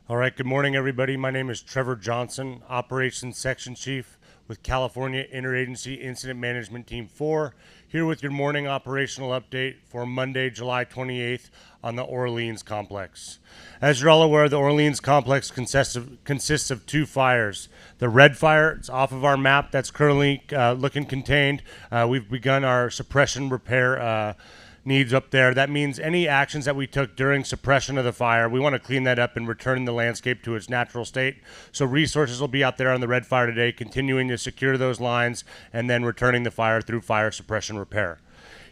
All right, good morning, everybody. My name is Trevor Johnson, Operations Section Chief with California Interagency Incident Management Team 4, here with your morning operational update for Monday, July 28th on the Orleans Complex. As you're all aware, the Orleans Complex consists of two fires. The red fire, it's off of our map, that's currently looking contained. We've begun our suppression repair needs up there. That means any actions that we took during suppression of the fire, we want to clean that up and return the landscape to its natural state. So resources will be out there on the red fire today, continuing to secure those lines and then returning the fire through fire suppression repair.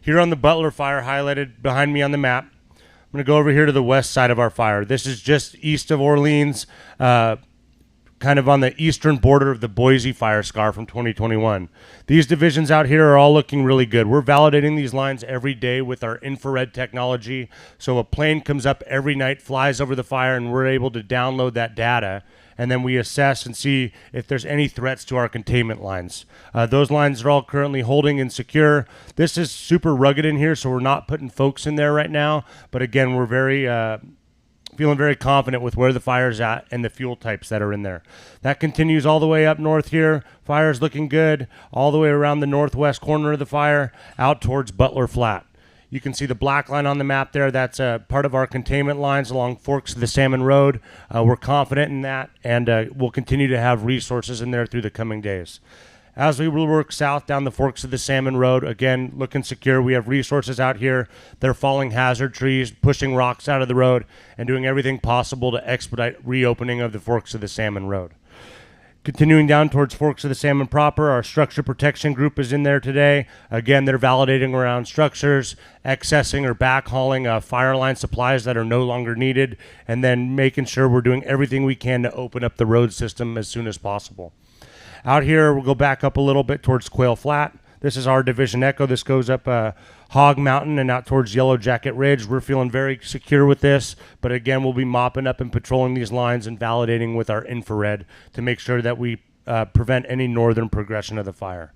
Here on the Butler fire, highlighted behind me on the map, I'm going to go over here to the west side of our fire. This is just east of Orleans, kind of on the eastern border of the Boise fire scar from 2021. These divisions out here are all looking really good. We're validating these lines every day with our infrared technology. So a plane comes up every night, flies over the fire, and we're able to download that data. And then we assess and see if there's any threats to our containment lines. Those lines are all currently holding and secure. This is super rugged in here, so we're not putting folks in there right now. But again, we're feeling very confident with where the fire's at and the fuel types that are in there. That continues all the way up north here. Fire's looking good all the way around the northwest corner of the fire out towards Butler Flat. You can see the black line on the map there. That's part of our containment lines along forks of the Salmon Road. We're confident in that, and we'll continue to have resources in there through the coming days. As we will work south down the forks of the Salmon Road, again, looking secure. We have resources out here. They're falling hazard trees, pushing rocks out of the road, and doing everything possible to expedite reopening of the forks of the Salmon Road. Continuing down towards forks of the Salmon proper, our structure protection group is in there today. Again, they're validating around structures, accessing or backhauling fire line supplies that are no longer needed, and then making sure we're doing everything we can to open up the road system as soon as possible. Out here, we'll go back up a little bit towards Quail Flat. This is our Division Echo. This goes up Hog Mountain and out towards Yellow Jacket Ridge. We're feeling very secure with this, but again, we'll be mopping up and patrolling these lines and validating with our infrared to make sure that we prevent any northern progression of the fire.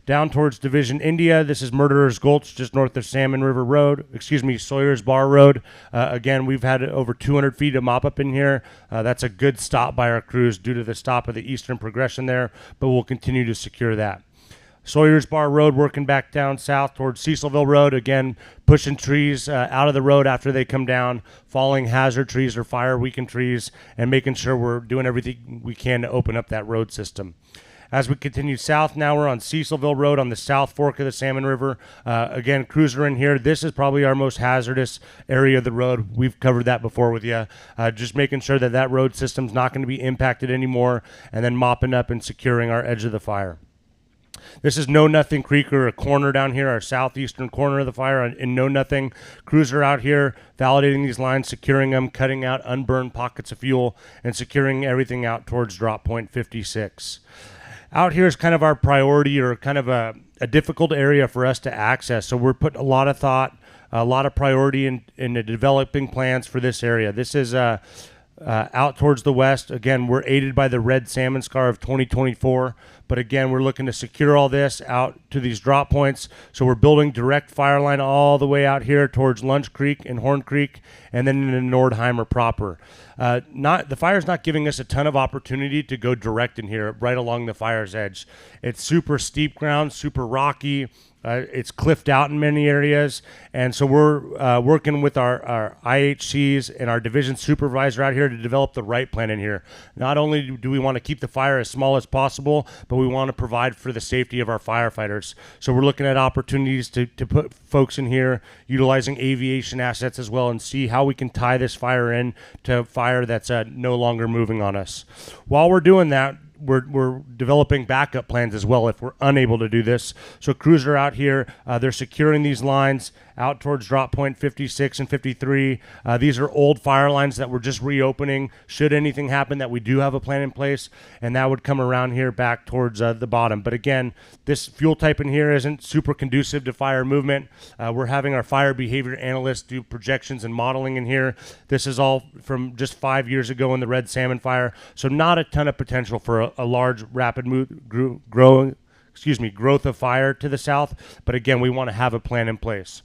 Down towards Division India, this is Murderer's Gulch, just north of Sawyer's Bar Road. Again, we've had over 200 feet of mop up in here. That's a good stop by our crews due to the stop of the eastern progression there, but we'll continue to secure that. Sawyer's Bar Road, working back down south towards Cecilville Road, again, pushing trees out of the road after they come down, falling hazard trees or fire-weakened trees, and making sure we're doing everything we can to open up that road system. As we continue south, now we're on Cecilville Road on the south fork of the Salmon River. Again, crews are in here. This is probably our most hazardous area of the road. We've covered that before with you. Just making sure that that road system's not going to be impacted anymore, and then mopping up and securing our edge of the fire. This is Know Nothing Creek, or a corner down here, our southeastern corner of the fire in Know Nothing. Crews are out here validating these lines, securing them, cutting out unburned pockets of fuel, and securing everything out towards drop point 56. Out here is kind of our priority, or kind of a difficult area for us to access. So we're putting a lot of thought, a lot of priority in the developing plans for this area. This is out towards the west. Again, we're aided by the red salmon scar of 2024. But again, we're looking to secure all this out to these drop points. So we're building direct fire line all the way out here towards Lunch Creek and Horn Creek, and then in Nordheimer proper. The fire's not giving us a ton of opportunity to go direct in here, right along the fire's edge. It's super steep ground, super rocky. It's cliffed out in many areas, and so we're working with our IHCs and our division supervisor out here to develop the right plan in here. Not only do we want to keep the fire as small as possible, but we want to provide for the safety of our firefighters. So we're looking at opportunities to put folks in here, utilizing aviation assets as well, and see how we can tie this fire in to fire that's no longer moving on us. While we're doing that, we're developing backup plans as well if we're unable to do this. So crews are out here. They're securing these lines out towards drop point 56 and 53. These are old fire lines that we're just reopening. Should anything happen, that we do have a plan in place, and that would come around here back towards the bottom. But again, this fuel type in here isn't super conducive to fire movement. We're having our fire behavior analysts do projections and modeling in here. This is all from just 5 years ago in the red salmon fire, so not a ton of potential for a large, rapid growth of fire to the south. But again, we want to have a plan in place.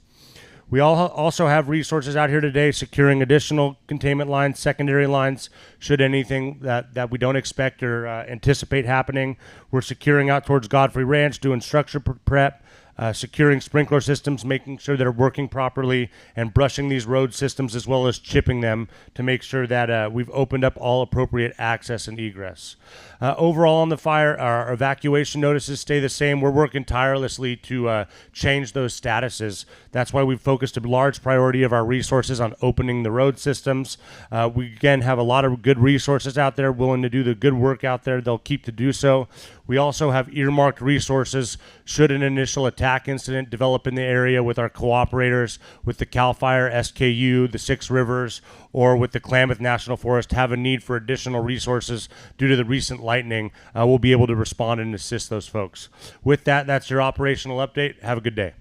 We also have resources out here today securing additional containment lines, secondary lines, should anything that we don't expect or anticipate happening. We're securing out towards Godfrey Ranch, doing structure prep, securing sprinkler systems, making sure they're working properly, and brushing these road systems as well as chipping them to make sure that we've opened up all appropriate access and egress. Overall on the fire, our evacuation notices stay the same. We're working tirelessly to change those statuses. That's why we've focused a large priority of our resources on opening the road systems. We, again, have a lot of good resources out there willing to do the good work out there. They'll keep to do so. We also have earmarked resources should an initial attack incident develop in the area with our cooperators, with the CAL FIRE, SKU, the Six Rivers, or with the Klamath National Forest have a need for additional resources due to the recent lightning. We'll be able to respond and assist those folks. With that, that's your operational update. Have a good day.